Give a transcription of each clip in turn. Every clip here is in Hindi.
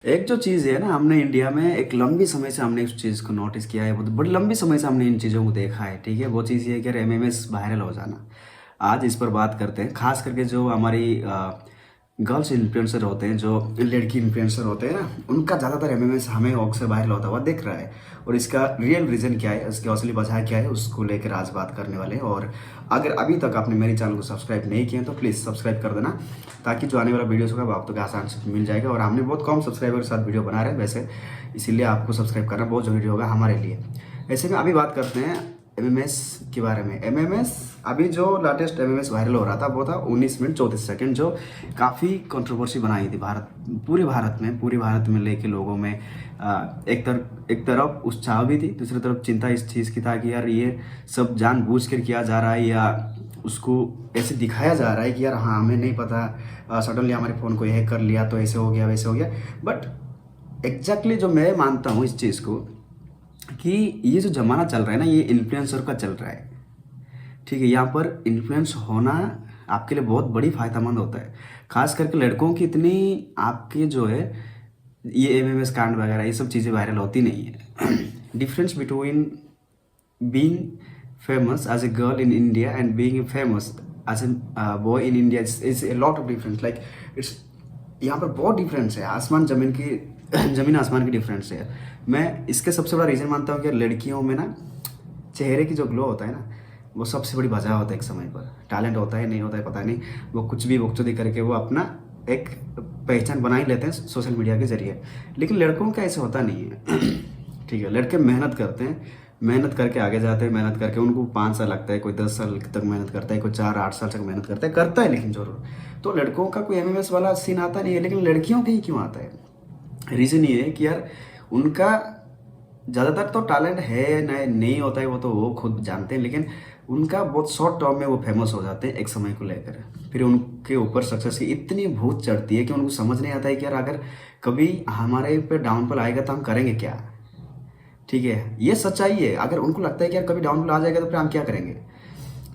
एक जो चीज़ है ना, हमने इंडिया में एक लंबी समय से हमने उस चीज़ को नोटिस किया है, वो तो बड़ी लंबी समय से हमने इन चीज़ों को देखा है। ठीक है, वो चीज़ ये है कि यार एमएमएस वायरल हो जाना। आज इस पर बात करते हैं, खास करके जो हमारी गर्ल्स इन्फ्लुएंसर होते हैं, जो लड़की इन्फ्लुएंसर होते हैं ना, उनका ज़्यादातर एमएमएस हमें अक्सर वायरल होता हुआ दिख रहा है। और इसका रियल रीज़न क्या है, इसकी असली वजह क्या है, उसको लेकर आज बात करने वाले हैं। और अगर अभी तक आपने मेरे चैनल को सब्सक्राइब नहीं किया तो प्लीज़ सब्सक्राइब कर देना, ताकि जो आने वाला वीडियोस होगा वो आप तक आसान से मिल जाएगा। और हमने बहुत कम सब्सक्राइबर के साथ वीडियो बना रहे हैं वैसे, इसीलिए आपको सब्सक्राइब करना बहुत ज़रूरी होगा हमारे लिए। ऐसे में अभी बात करते हैं एमएमएस के बारे में। एमएमएस अभी जो लेटेस्ट एमएमएस वायरल हो रहा था वो था 19 मिनट 34 सेकंड, जो काफ़ी कंट्रोवर्सी बनाई थी पूरे भारत में लेके लोगों में एक तरफ उत्साह भी थी, दूसरी तरफ चिंता इस चीज़ की था कि यार ये सब जानबूझ कर किया जा रहा है या उसको ऐसे दिखाया जा रहा है कि यार हाँ हमें नहीं पता, सडनली हमारे फ़ोन को हैक कर लिया तो ऐसे हो गया वैसे हो गया। बट एग्जैक्टली जो मैं मानता हूँ इस चीज़ को, कि ये जो ज़माना चल रहा है ना, ये इन्फ्लुएंसर का चल रहा है। ठीक है, यहाँ पर इन्फ्लुएंस होना आपके लिए बहुत बड़ी फायदेमंद होता है। खास करके लड़कों की इतनी आपके जो है ये एमएमएस कांड वगैरह ये सब चीज़ें वायरल होती नहीं है। Difference between being famous as a girl in India and being famous as a boy in India is a lot of difference. Like it's, यहाँ पर बहुत डिफरेंस है, आसमान ज़मीन की ज़मीन आसमान की डिफरेंस है। मैं इसके सबसे बड़ा रीज़न मानता हूँ कि लड़कियों में ना चेहरे की जो ग्लो होता है ना, वो सबसे बड़ी वजह होता है। एक समय पर टैलेंट होता है नहीं होता है पता नहीं, वो कुछ भी बकचोदी करके वो अपना एक पहचान बना ही लेते हैं सोशल मीडिया के जरिए। लेकिन लड़कों का ऐसा होता नहीं है। ठीक है, लड़के मेहनत करते हैं, मेहनत करके आगे जाते हैं, मेहनत करके उनको 5 साल लगता है, कोई 10 साल तक मेहनत करता है, कोई 4-8 साल तक मेहनत करता है लेकिन जरूर। तो लड़कों का कोई एमएमएस वाला सीन आता नहीं है, लेकिन लड़कियों का ही क्यों आता है? रीज़न ये है कि यार उनका ज़्यादातर तो टैलेंट है नहीं होता है, वो तो वो खुद जानते हैं, लेकिन उनका बहुत शॉर्ट टर्म में वो फेमस हो जाते हैं एक समय को लेकर। फिर उनके ऊपर सक्सेस की इतनी भूत चढ़ती है कि उनको समझ नहीं आता है कि यार अगर कभी हमारे पे डाउनफॉल आएगा तो हम करेंगे क्या। ठीक है, ये सच्चाई है। अगर उनको लगता है कि यार कभी डाउनफॉल आ जाएगा तो फिर हम क्या करेंगे।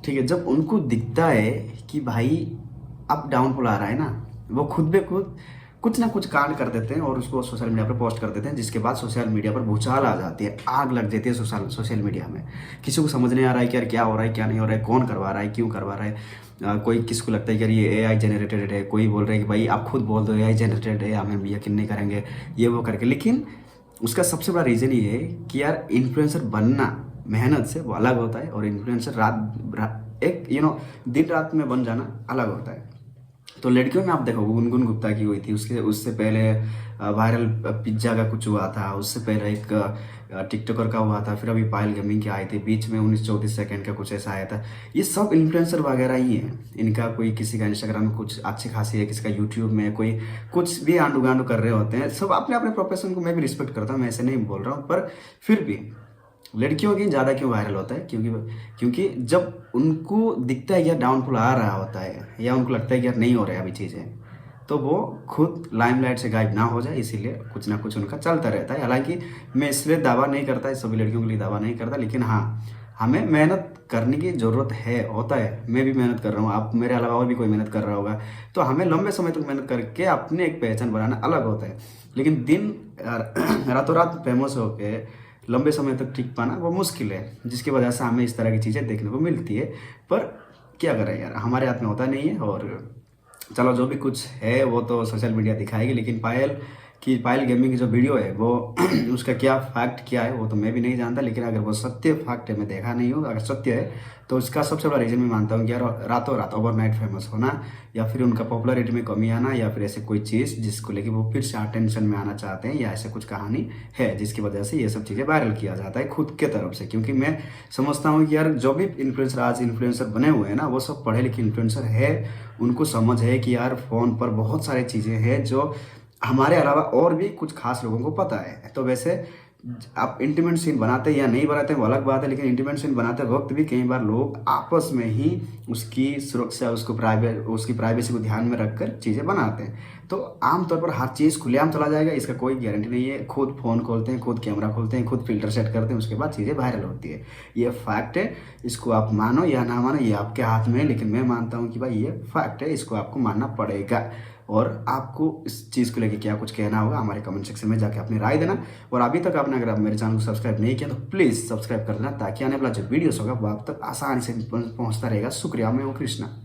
ठीक है, जब उनको दिखता है कि भाई अब डाउनफॉल आ रहा है ना, वो खुद बे खुद कुछ ना कुछ कांड कर देते हैं और उसको सोशल मीडिया पर पोस्ट कर देते हैं, जिसके बाद सोशल मीडिया पर भूचाल आ जाती है, आग लग जाती है सोशल मीडिया में। किसी को समझ नहीं आ रहा है कि यार क्या हो रहा है क्या नहीं हो रहा है, कौन करवा रहा है, क्यों करवा रहा है। कोई किसको लगता है कि यार ये एआई जनरेटेड है, कोई बोल रहा है कि भाई आप खुद बोल दो एआई जनरेटेड है, हम यकीन नहीं करेंगे ये वो करके। लेकिन उसका सबसे बड़ा रीज़न ये है कि यार इन्फ्लुएंसर बनना मेहनत से वो अलग होता है, और इन्फ्लुएंसर एक दिन रात में बन जाना अलग होता है। तो लड़कियों में आप देखो गुनगुन गुप्ता की हुई थी, उससे पहले वायरल पिज्ज़ा का कुछ हुआ था, उससे पहले एक टिकटॉकर का हुआ था, फिर अभी पायल गेमिंग के आए थे, बीच में 19-34 सेकंड का कुछ ऐसा आया था। ये सब इन्फ्लुएंसर वगैरह ही हैं। इनका कोई किसी का इंस्टाग्राम में कुछ अच्छी खासी है, किसी का यूट्यूब में कोई कुछ भी आंडू गांडू कर रहे होते हैं। सब अपने अपने प्रोफेशन को मैं भी रिस्पेक्ट करता हूँ, मैं ऐसे नहीं बोल रहा हूँ, पर फिर भी लड़कियों की ज़्यादा क्यों वायरल होता है? क्योंकि जब उनको दिखता है कि यार डाउनफॉल आ रहा होता है, या उनको लगता है कि यार नहीं हो रहा है अभी चीज़ें, तो वो खुद लाइमलाइट से गायब ना हो जाए, इसीलिए कुछ ना कुछ उनका चलता रहता है। हालांकि मैं इसलिए दावा नहीं करता, सभी लड़कियों के लिए दावा नहीं करता, लेकिन हाँ हमें मेहनत करने की ज़रूरत है, होता है। मैं भी मेहनत कर रहा हूँ, आप मेरे अलावा और भी कोई मेहनत कर रहा होगा, तो हमें लंबे समय तक मेहनत करके अपने एक पहचान बनाना अलग होता है। लेकिन दिन रातों रात फेमस होके लंबे समय तक टिक पाना वो मुश्किल है, जिसकी वजह से हमें इस तरह की चीज़ें देखने को मिलती है। पर क्या करें यार, हमारे हाथ में होता नहीं है। और चलो जो भी कुछ है वो तो सोशल मीडिया दिखाएगी, लेकिन पायल गेमिंग की जो वीडियो है वो उसका क्या फैक्ट क्या है वो तो मैं भी नहीं जानता। लेकिन अगर वो सत्य फैक्ट है, मैं देखा नहीं हूँ, अगर सत्य है तो उसका सबसे बड़ा रीज़न मैं मानता हूँ कि यार रातों रात ओवरनाइट फेमस होना, या फिर उनका पॉपुलैरिटी में कमी आना, या फिर ऐसे कोई चीज़ जिसको लेके वो फिर से अटेंशन में आना चाहते हैं, या ऐसे कुछ कहानी है जिसकी वजह से ये सब चीज़ें वायरल किया जाता है खुद के तरफ से। क्योंकि मैं समझता हूँ कि यार जो भी इन्फ्लुएंसर आज इन्फ्लुएंसर बने हुए हैं ना, वो सब पढ़े लिखे इन्फ्लुएंसर है। उनको समझ है कि यार फ़ोन पर बहुत सारी चीज़ें हैं जो हमारे अलावा और भी कुछ खास लोगों को पता है। तो वैसे आप इंटीमेट सीन बनाते हैं या नहीं बनाते हैं वो अलग बात है, लेकिन इंटीमेट सीन बनाते वक्त भी कई बार लोग आपस में ही उसकी सुरक्षा उसकी प्राइवेसी को ध्यान में रखकर चीज़ें बनाते हैं। तो आमतौर पर हर चीज़ खुलेआम चला जाएगा इसका कोई गारंटी नहीं है। खुद फ़ोन खोलते हैं, खुद कैमरा खोलते हैं, खुद फिल्टर सेट करते हैं, उसके बाद चीज़ें वायरल होती है। ये फैक्ट है, इसको आप मानो या ना मानो ये आपके हाथ में है, लेकिन मैं मानता हूँ कि भाई ये फैक्ट है, इसको आपको मानना पड़ेगा। और आपको इस चीज़ को लेके क्या कुछ कहना होगा हमारे कमेंट सेक्शन में जाके अपनी राय देना। और अभी तक आपने अगर आप मेरे चैनल को सब्सक्राइब नहीं किया तो प्लीज़ सब्सक्राइब कर देना, ताकि आने वाला जो वीडियोस होगा वो आप तक आसानी से पहुंचता रहेगा। शुक्रिया, मैं हूँ कृष्णा।